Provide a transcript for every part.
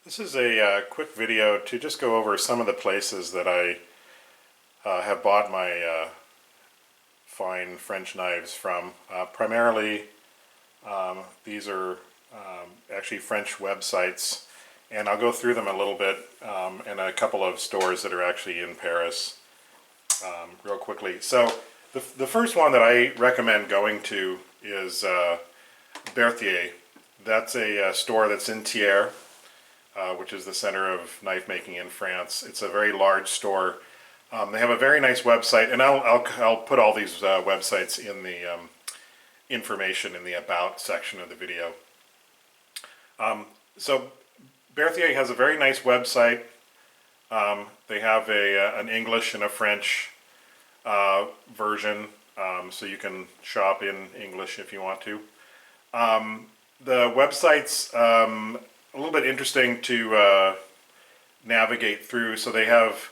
This is a quick video to just go over some of the places that I have bought my fine French knives from. Primarily, these are actually French websites, and I'll go through them a little bit, and a couple of stores that are actually in Paris real quickly. So the first one that I recommend going to is Bethei. That's a store that's in Thiers, which is the center of knife making in France. It's a very large store. They have a very nice website, and I'll put all these websites in the information in the About section of the video. So Bethei has a very nice website. They have an English and a French version, so you can shop in English if you want to. The website's a little bit interesting to navigate through. So they have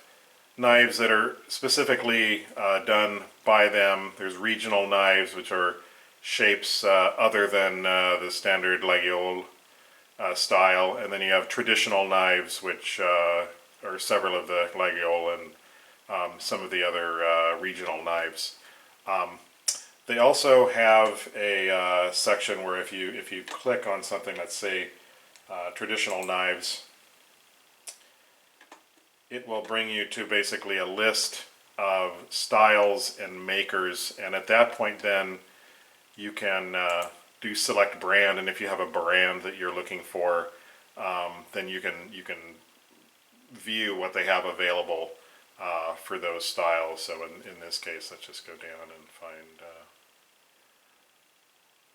knives that are specifically done by them. There's regional knives, which are shapes other than the standard Laguiole style, and then you have traditional knives, which are several of the Laguiole and some of the other regional knives. They also have a section where if you click on something, let's say traditional knives, it will bring you to basically a list of styles and makers, and at that point then you can do select brand, and if you have a brand that you're looking for, then you can view what they have available for those styles. So in this case, let's just go down and find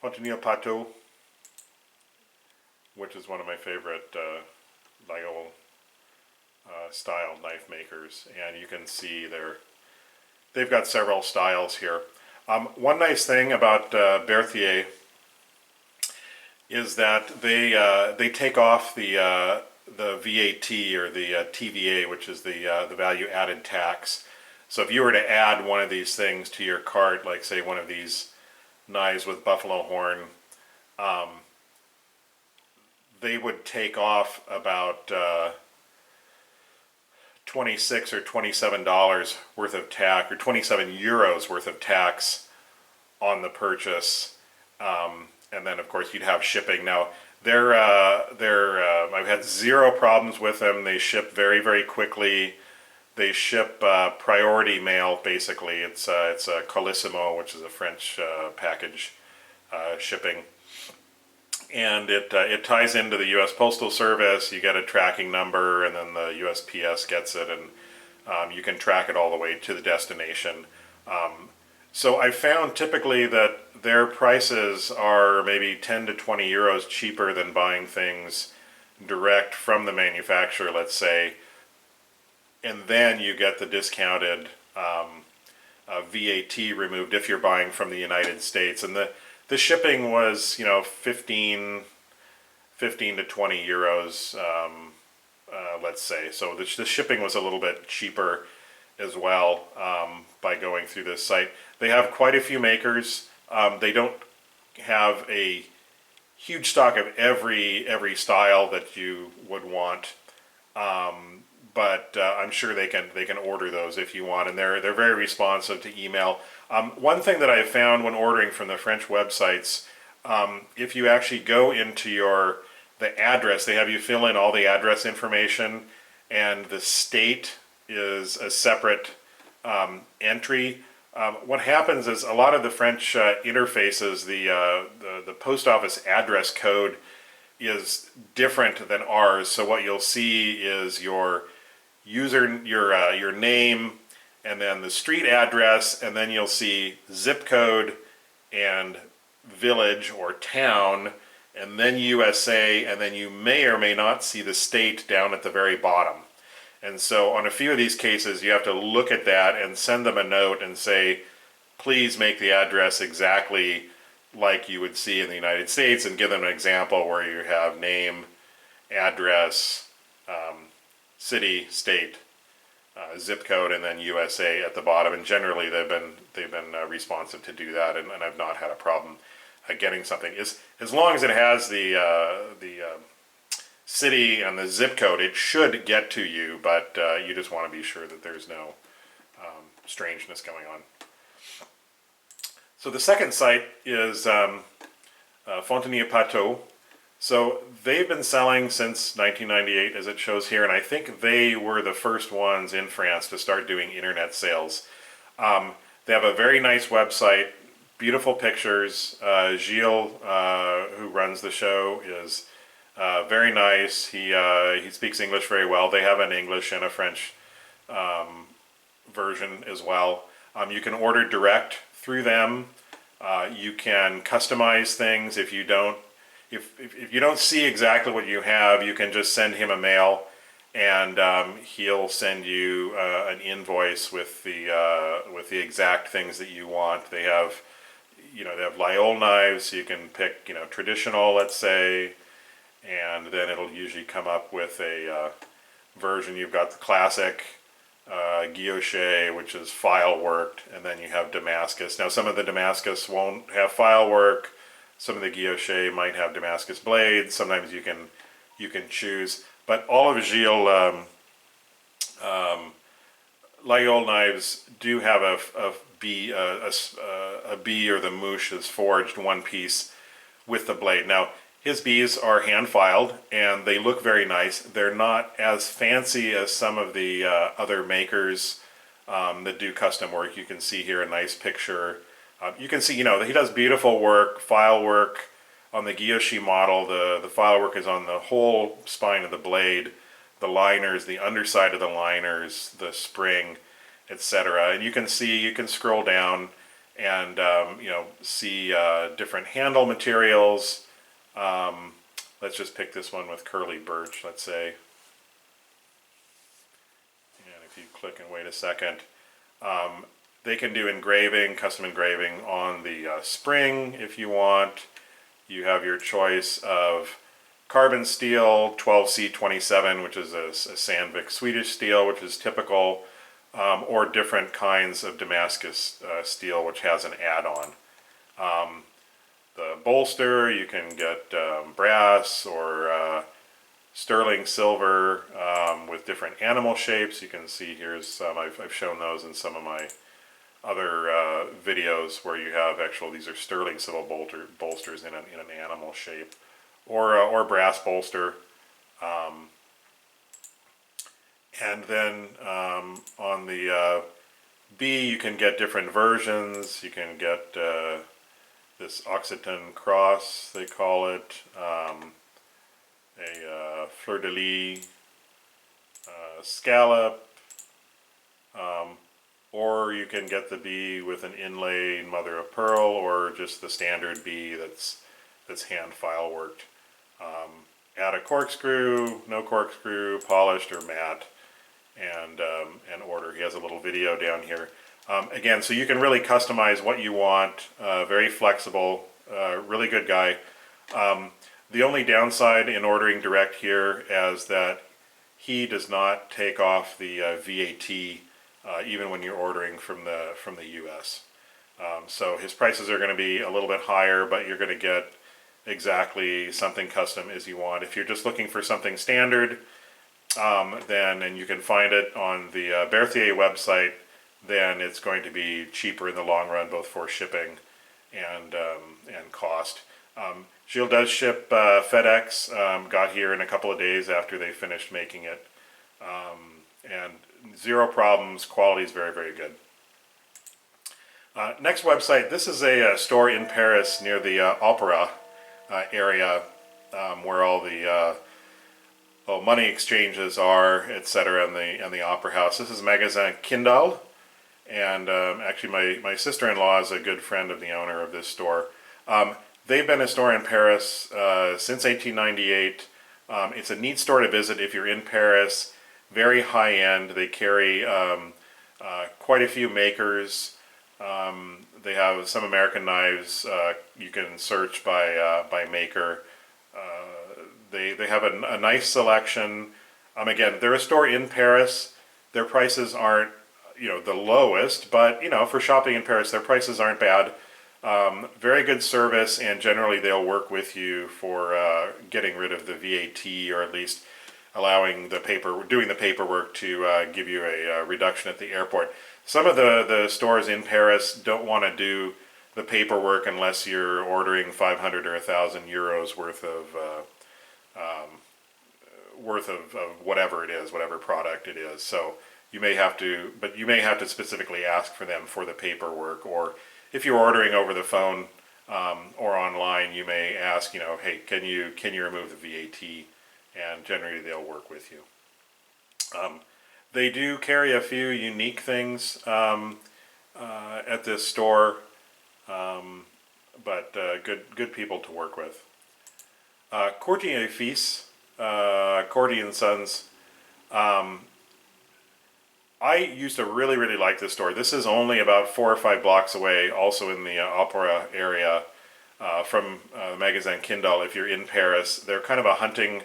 Accordion Sons, which is one of my favorite Laguiole style knife makers, and you can see they've got several styles here. One nice thing about Bethei is that they take off the VAT or the TVA, which is the value added tax. So if you were to add one of these things to your cart, like say one of these knives with buffalo horn, they would take off about $26 or $27 worth of tax, or 27 euros worth of tax on the purchase, and then of course you'd have shipping. Now I've had zero problems with them. They ship very, very quickly. They ship priority mail, basically. It's a Colissimo, which is a French package shipping. And it ties into the U.S. Postal Service. You get a tracking number, and then the USPS gets it, and you can track it all the way to the destination. So I found typically that their prices are maybe 10 to 20 euros cheaper than buying things direct from the manufacturer, let's say, and then you get the discounted VAT removed if you're buying from the United States. And the shipping was, 15 to 20 euros, let's say. So the shipping was a little bit cheaper as well by going through this site. They have quite a few makers. They don't have a huge stock of every style that you would want, but I'm sure they can order those if you want, and they're very responsive to email. One thing that I found when ordering from the French websites, if you actually go into the address, they have you fill in all the address information, and the state is a separate entry. What happens is a lot of the French interfaces, the post office address code is different than ours. So what you'll see is your name, and then the street address, and then you'll see zip code and village or town, and then USA, and then you may or may not see the state down at the very bottom. And so on a few of these cases, you have to look at that and send them a note and say, please make the address exactly like you would see in the United States, and give them an example where you have name, address, city, state, zip code, and then USA at the bottom. And generally they've been responsive to do that, and I've not had a problem getting something. As long as it has the city and the zip code, it should get to you, but you just want to be sure that there's no strangeness going on. So the second site is Fontenay-Pateau. So they've been selling since 1998, as it shows here, and I think they were the first ones in France to start doing internet sales. They have a very nice website, beautiful pictures. Gilles, who runs the show, is very nice. He speaks English very well. They have an English and a French version as well. You can order direct through them. You can customize things. If you don't see exactly what you have, you can just send him a mail, and he'll send you an invoice with the exact things that you want. They have Laguiole knives, so you can pick traditional, let's say, and then it'll usually come up with a version. You've got the classic guilloche, which is file worked, and then you have Damascus. Now some of the Damascus won't have file work. Some of the guilloche might have Damascus blades. Sometimes you can choose. But all of Gilles' Laguiole knives do have a bee or the mouche is forged one piece with the blade. Now his bees are hand filed and they look very nice. They're not as fancy as some of the other makers that do custom work. You can see here a nice picture. You can see, he does beautiful work, file work on the guilloche model. The file work is on the whole spine of the blade, the liners, the underside of the liners, the spring, etc. And you can scroll down and see different handle materials. Let's just pick this one with curly birch, let's say. And if you click and wait a second, they can do engraving, custom engraving on the spring if you want. You have your choice of carbon steel, 12C27, which is a Sandvik Swedish steel, which is typical, or different kinds of Damascus steel, which has an add-on. The bolster, you can get brass or sterling silver with different animal shapes. You can see here's some, I've shown those in some of my other videos where you have these are sterling silver bolsters in an animal shape, or brass bolster. And then on the B, you can get different versions. You can get this Occitan cross, they call it, a fleur-de-lis scallop, or you can get the bee with an inlay mother of pearl, or just the standard bee that's hand file worked. Add a corkscrew, no corkscrew, polished or matte, and order. He has a little video down here. Again, so you can really customize what you want. Very flexible, really good guy. The only downside in ordering direct here is that he does not take off the VAT even when you're ordering from the U.S. So his prices are going to be a little bit higher, but you're going to get exactly something custom as you want. If you're just looking for something standard, and you can find it on the Bethei website, then it's going to be cheaper in the long run, both for shipping and cost. Gilles does ship FedEx, got here in a couple of days after they finished making it, and zero problems. Quality is very, very good. Next website, this is a store in Paris near the Opera area, where all the money exchanges are, etc., and the Opera House. This is Magasin Kindal, and actually my sister-in-law is a good friend of the owner of this store. They've been a store in Paris since 1898. It's a neat store to visit if you're in Paris. Very high-end. They carry quite a few makers. They have some American knives. You can search by maker. They have a nice selection. Again, they're a store in Paris. Their prices aren't the lowest, but for shopping in Paris, their prices aren't bad. Very good service, and generally they'll work with you for getting rid of the VAT, or at least allowing doing the paperwork to give you a reduction at the airport. Some of the stores in Paris don't want to do the paperwork unless you're ordering 500 or 1,000 euros worth of whatever it is, whatever product it is. So you may have to specifically ask for them for the paperwork, or if you're ordering over the phone or online, you may ask, hey, can you remove the VAT? And generally they'll work with you. They do carry a few unique things at this store, but good people to work with. Courtier Fils, Accordion Sons. I used to really like this store. This is only about 4 or 5 blocks away, also in the Opera area from Magasin Kindle. If you're in Paris, they're kind of a hunting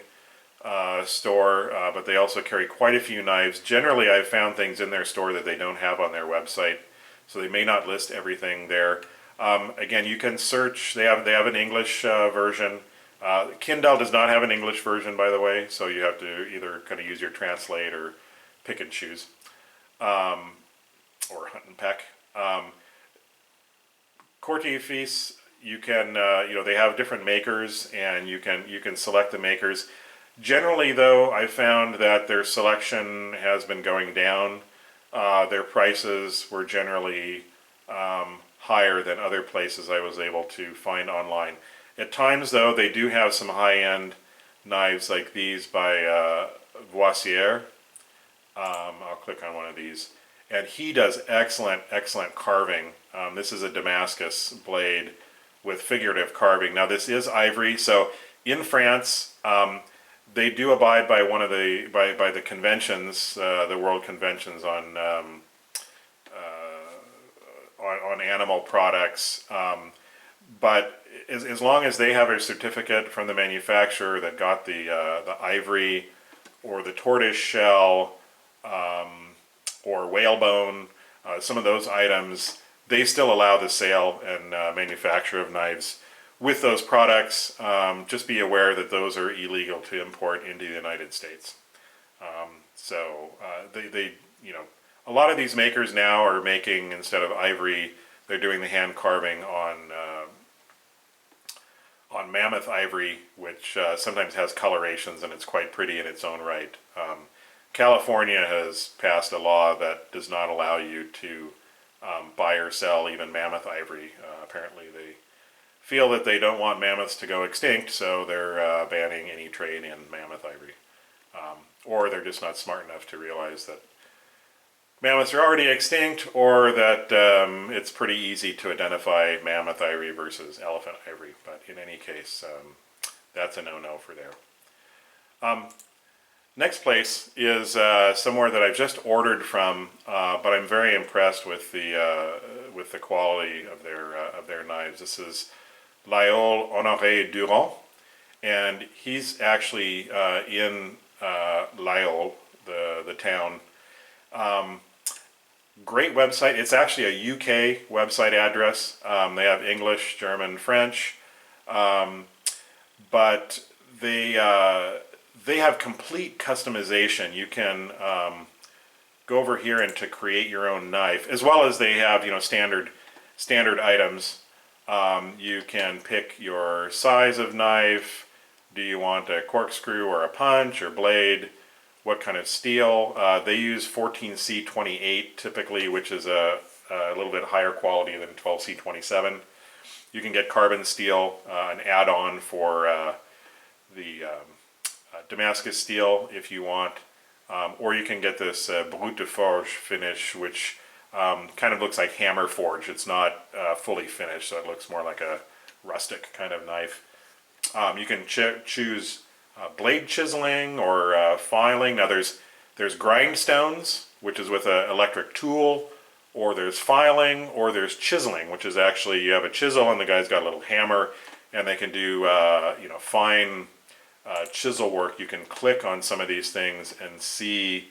store, but they also carry quite a few knives. Generally, I've found things in their store that they don't have on their website, so they may not list everything there. Again, you can search. They have an English version. Kindle does not have an English version, by the way, so you have to either kind of use your translate or pick and choose, or hunt and peck. Courtier Fils, you can they have different makers, and you can select the makers. Generally, though, I found that their selection has been going down. Their prices were generally higher than other places I was able to find online. At times, though, they do have some high-end knives like these by Voisier. I'll click on one of these. And he does excellent carving. This is a Damascus blade with figurative carving. Now, this is ivory, so in France, they do abide by one of the conventions, the world conventions on animal products. But as long as they have a certificate from the manufacturer that got the ivory or the tortoise shell or whalebone, some of those items, they still allow the sale and manufacture of knives with those products. Just be aware that those are illegal to import into the United States. A lot of these makers now are making, instead of ivory, they're doing the hand carving on mammoth ivory, which sometimes has colorations, and it's quite pretty in its own right. California has passed a law that does not allow you to buy or sell even mammoth ivory. Apparently they feel that they don't want mammoths to go extinct, so they're banning any trade in mammoth ivory. Or they're just not smart enough to realize that mammoths are already extinct, or that it's pretty easy to identify mammoth ivory versus elephant ivory. But in any case, that's a no-no for there. Next place is somewhere that I've just ordered from, but I'm very impressed with the quality of their knives. This is Laguiole Honoré Durand, and he's actually in Laguiole, the town. Great website. It's actually a UK website address. They have English, German, French, but they have complete customization. You can go over here and to create your own knife, as well as they have standard items. You can pick your size of knife. Do you want a corkscrew or a punch or blade? What kind of steel? They use 14C28 typically, which is a little bit higher quality than 12C27. You can get carbon steel, an add-on for the Damascus steel if you want, or you can get this brut de forge finish, which kind of looks like hammer forge. It's not fully finished, so it looks more like a rustic kind of knife. You can choose blade chiseling or filing. Now there's grindstones, which is with an electric tool, or there's filing, or there's chiseling, which is actually you have a chisel and the guy's got a little hammer, and they can do fine chisel work. You can click on some of these things and see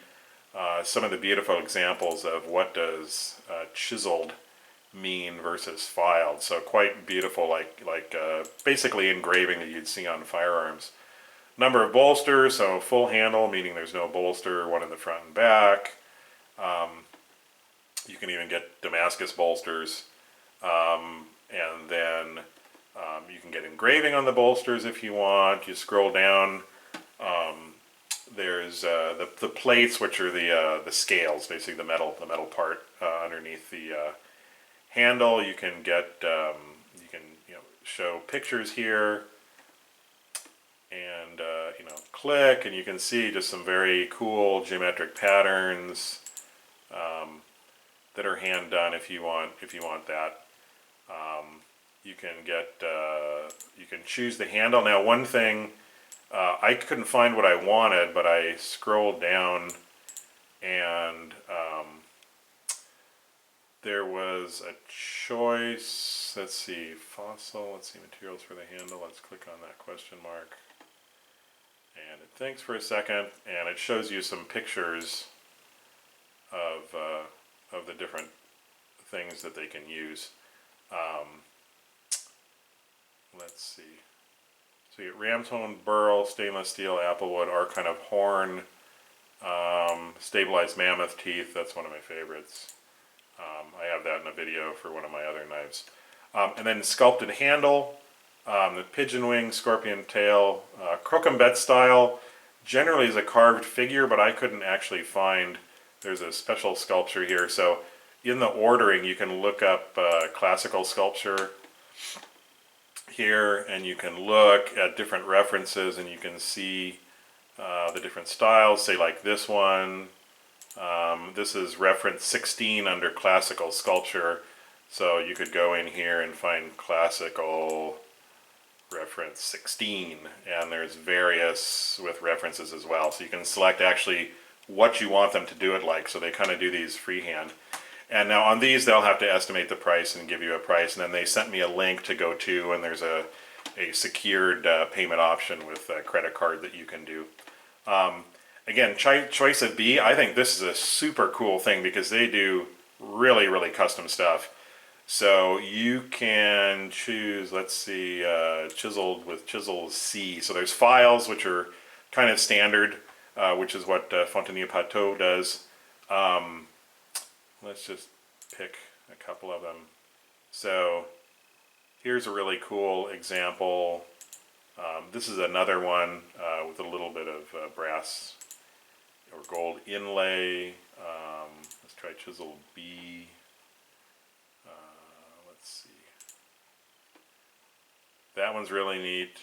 some of the beautiful examples of what does chiseled mean versus filed. So quite beautiful, like basically engraving that you'd see on firearms. Number of bolsters, so full handle, meaning there's no bolster, one in the front and back. You can even get Damascus bolsters. And then you can get engraving on the bolsters if you want. You scroll down. There's the plates, which are the scales, basically the metal part underneath the handle. You can get you can show pictures here, and click, and you can see just some very cool geometric patterns that are hand done if you want that. You can get you can choose the handle. Now, one thing I couldn't find what I wanted, but I scrolled down and there was a choice. Let's see, fossil. Let's see, materials for the handle. Let's click on that question mark. And it thinks for a second, and it shows you some pictures of the different things that they can use. Let's see. So you get ramtone, burl, stainless steel, applewood, are kind of horn, stabilized mammoth teeth. That's one of my favorites. I have that in a video for one of my other knives. And then sculpted handle, the pigeon wing, scorpion tail, croquembette style. Generally is a carved figure, but I couldn't actually find. There's a special sculpture here. So in the ordering, you can look up classical sculpture here, and you can look at different references, and you can see the different styles. Say like this one. This is reference 16 under classical sculpture. So you could go in here and find classical reference 16, and there's various with references as well. So you can select actually what you want them to do it like. So they kind of do these freehand. And now on these, they'll have to estimate the price and give you a price. And then they sent me a link to go to, and there's a secured payment option with a credit card that you can do. Again, choice of B, I think this is a super cool thing because they do really, really custom stuff. So you can choose, let's see, chiseled with chisel C. So there's files, which are kind of standard, which is what Fontenay Pateau does. Let's just pick a couple of them. So here's a really cool example. This is another one with a little bit of brass or gold inlay. Let's try chisel B. Let's see. That one's really neat.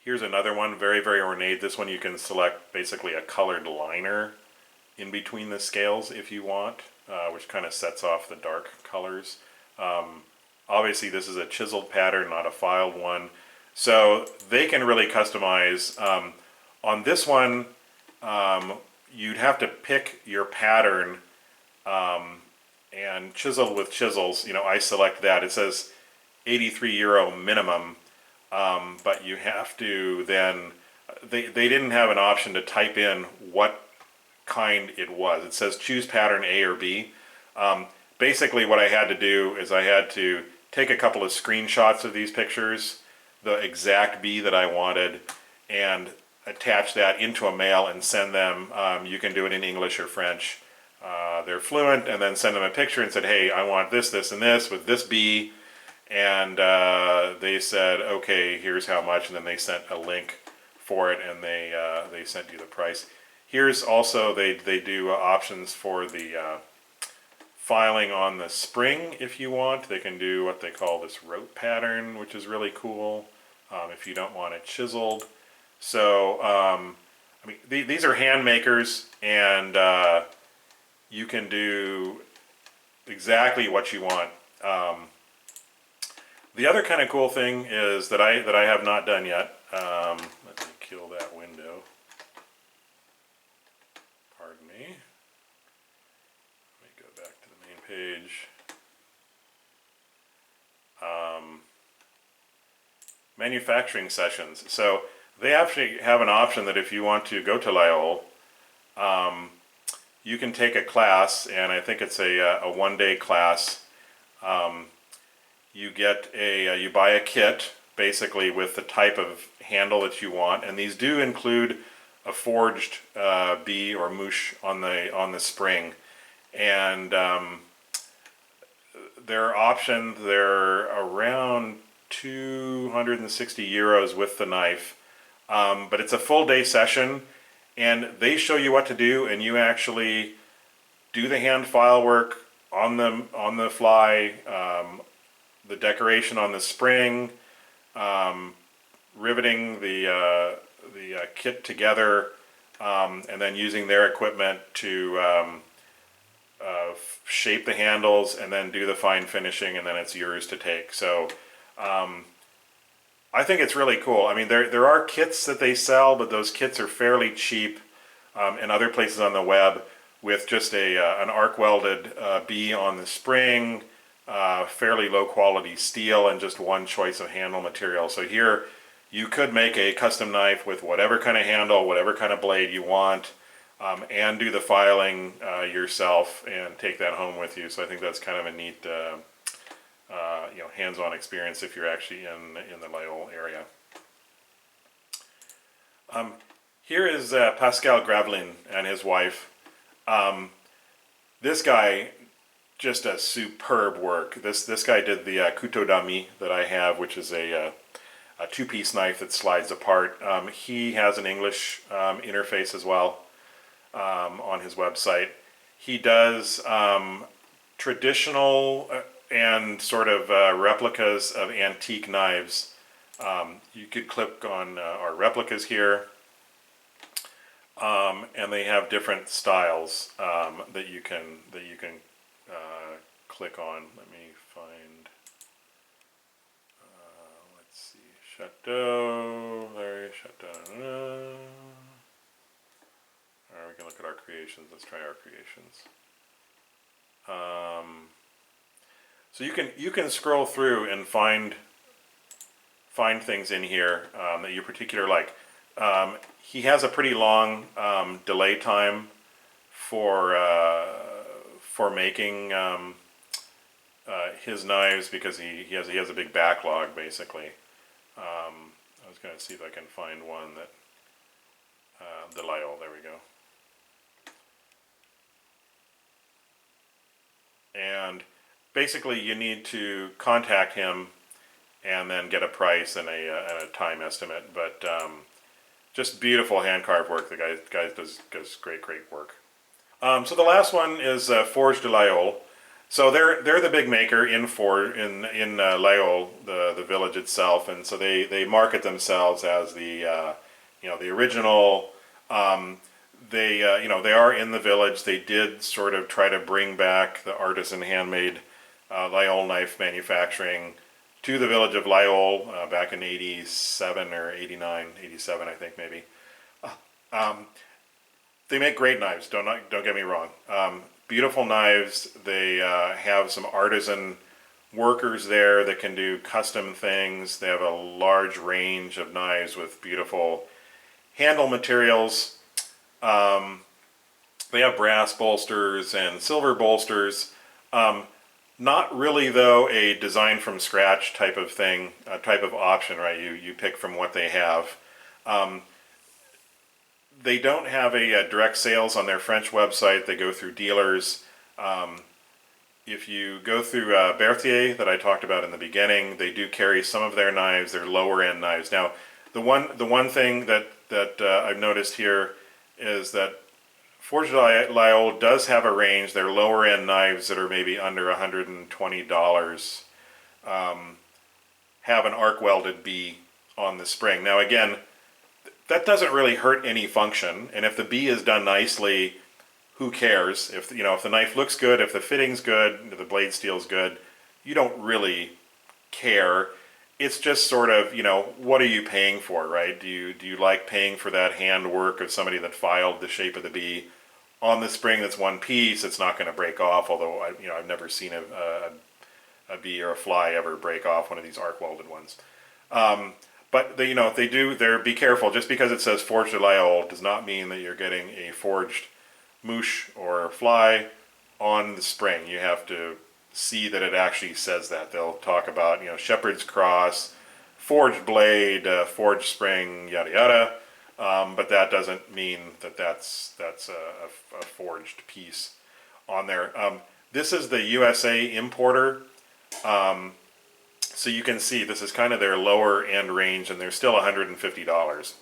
Here's another one, very, very ornate. This one you can select basically a colored liner in between the scales if you want, which kind of sets off the dark colors. Obviously this is a chiseled pattern, not a filed one. So they can really customize. On this one, you'd have to pick your pattern and chisel with chisels. I select that. It says €83 minimum. But you have to then, they didn't have an option to type in what kind it was. It says choose pattern A or B. Basically what I had to do is I had to take a couple of screenshots of these pictures, the exact B that I wanted, and attach that into a mail and send them. You can do it in English or French. They're fluent, and then send them a picture and said, hey, I want this, this, and this with this B. And they said, okay, here's how much, and then they sent a link for it, and they sent you the price. Here's also, they do options for the filing on the spring if you want. They can do what they call this rote pattern, which is really cool if you don't want it chiseled. So, I mean, these are hand makers, and you can do exactly what you want. The other kind of cool thing is that I have not done yet. Let me kill that window. Pardon me. Let me go back to the main page. Manufacturing sessions. So they actually have an option that if you want to go to Laguiole, you can take a class, and I think it's a one-day class. You buy a kit basically with the type of handle that you want, and these do include a forged bee or mouche on the spring, and their option, they're around 260 euros with the knife, but it's a full day session, and they show you what to do, and you actually do the hand file work on the fly, the decoration on the spring, riveting the kit together, and then using their equipment to shape the handles and then do the fine finishing, and then it's yours to take. So I think it's really cool. I mean, there are kits that they sell, but those kits are fairly cheap in other places on the web, with just an arc welded bee on the spring, fairly low quality steel, and just one choice of handle material. So here you could make a custom knife with whatever kind of handle, whatever kind of blade you want, and do the filing yourself and take that home with you. So I think that's kind of a neat hands-on experience if you're actually in the Laguiole area. Here is Pascal Graveling and his wife. This guy just does superb work. This guy did the couteau d'ami that I have, which is a two-piece knife that slides apart. He has an English interface as well on his website. He does traditional and sort of replicas of antique knives. You could click on our replicas here, and they have different styles that you can click on. Let me find. Let's see, Chateau. There, Chateau. All right, we can look at our creations. Let's try our creations. So you can scroll through and find things in here that you particularly like. He has a pretty long delay time for making his knives, because he has a big backlog basically. I was going to see if I can find one that the Laguiole. There we go. And basically you need to contact him and then get a price and a time estimate. But just beautiful hand carved work. The guy does great work. So the last one is Forge de Laguiole. So they're the big maker in Laguiole, the village itself, and so they market themselves as the the original. They are in the village. They did sort of try to bring back the artisan handmade Laguiole knife manufacturing to the village of Laguiole back in 87 or 89, 87 I think maybe. They make great knives, don't get me wrong. Beautiful knives. They have some artisan workers there that can do custom things. They have a large range of knives with beautiful handle materials. They have brass bolsters and silver bolsters. Not really, though, a design from scratch type of thing, type of option, right? You pick from what they have. They don't have a direct sales on their French website. They go through dealers. If you go through Bethei that I talked about in the beginning, they do carry some of their knives, their lower end knives. Now, the one thing that I've noticed here is that Forge de Laguiole does have a range. Their lower end knives that are maybe under $120 have an arc welded bee on the spring. Now again, that doesn't really hurt any function, and if the bee is done nicely, who cares? If if the knife looks good, if the fitting's good, if the blade steel's good, you don't really care. It's just sort of, what are you paying for, right? Do you like paying for that hand work of somebody that filed the shape of the bee on the spring that's one piece? It's not going to break off, although I've never seen a bee or a fly ever break off one of these arc welded ones. But they, if they do, be careful. Just because it says Forge de Laguiole does not mean that you're getting a forged moosh or fly on the spring. You have to see that it actually says that. They'll talk about, shepherd's cross, forged blade, forged spring, yada yada. But that doesn't mean that that's a forged piece on there. This is the USA importer. So you can see this is kind of their lower end range, and they're still $150.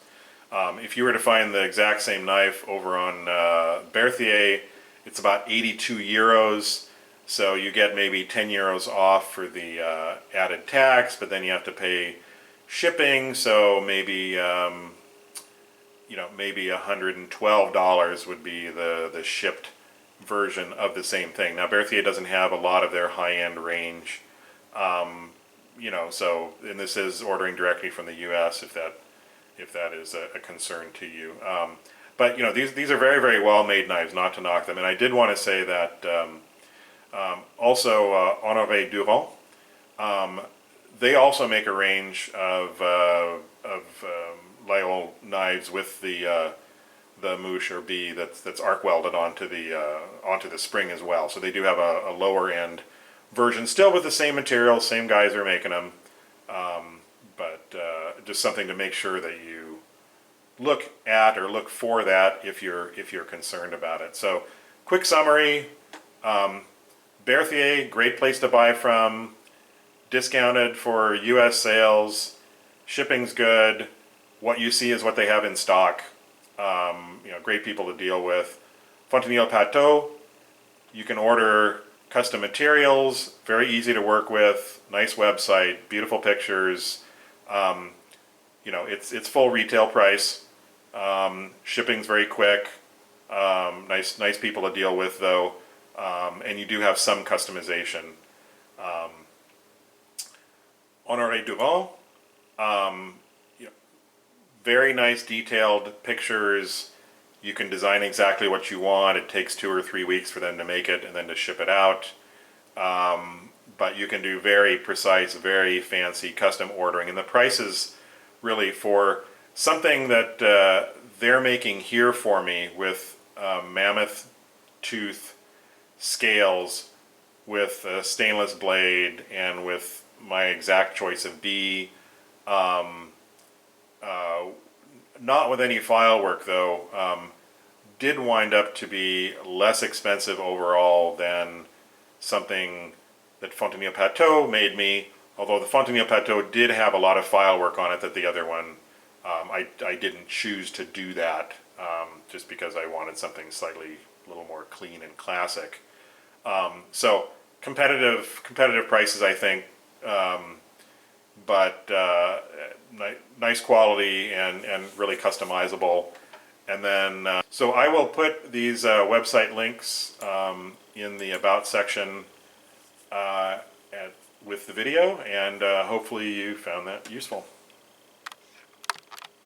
If you were to find the exact same knife over on Bethei, it's about 82 euros. So you get maybe 10 euros off for the added tax, but then you have to pay shipping. So maybe maybe $112 would be the shipped version of the same thing. Now Bethei doesn't have a lot of their high-end range. And this is ordering directly from the U.S. if that is a concern to you. But these are very, very well made knives, not to knock them. And I did want to say that also Honoré Durand, they also make a range of Laguiole knives with the moosh or bee that's arc welded onto the spring as well. So they do have a lower end version, still with the same material, same guys are making them, but just something to make sure that you look at or look for that if you're concerned about it. So, quick summary: Bethei, great place to buy from, discounted for U.S. sales, shipping's good. What you see is what they have in stock. Great people to deal with. Fontenay-le-Patau, you can order custom materials, very easy to work with, nice website, beautiful pictures. It's full retail price. Shipping's very quick. Nice people to deal with though, and you do have some customization. Honoré Durand, very nice detailed pictures. You can design exactly what you want. It takes 2 or 3 weeks for them to make it and then to ship it out. But you can do very precise, very fancy custom ordering. And the prices really for something that they're making here for me with mammoth tooth scales, with a stainless blade, and with my exact choice of bee. Not with any file work though, did wind up to be less expensive overall than something that Fontenay-le-Patau made me, although the Fontenay-le-Patau did have a lot of file work on it that the other one, I didn't choose to do that, just because I wanted something slightly a little more clean and classic. So competitive prices, I think, but nice quality and really customizable. And then, so I will put these website links in the About section with the video, and hopefully you found that useful.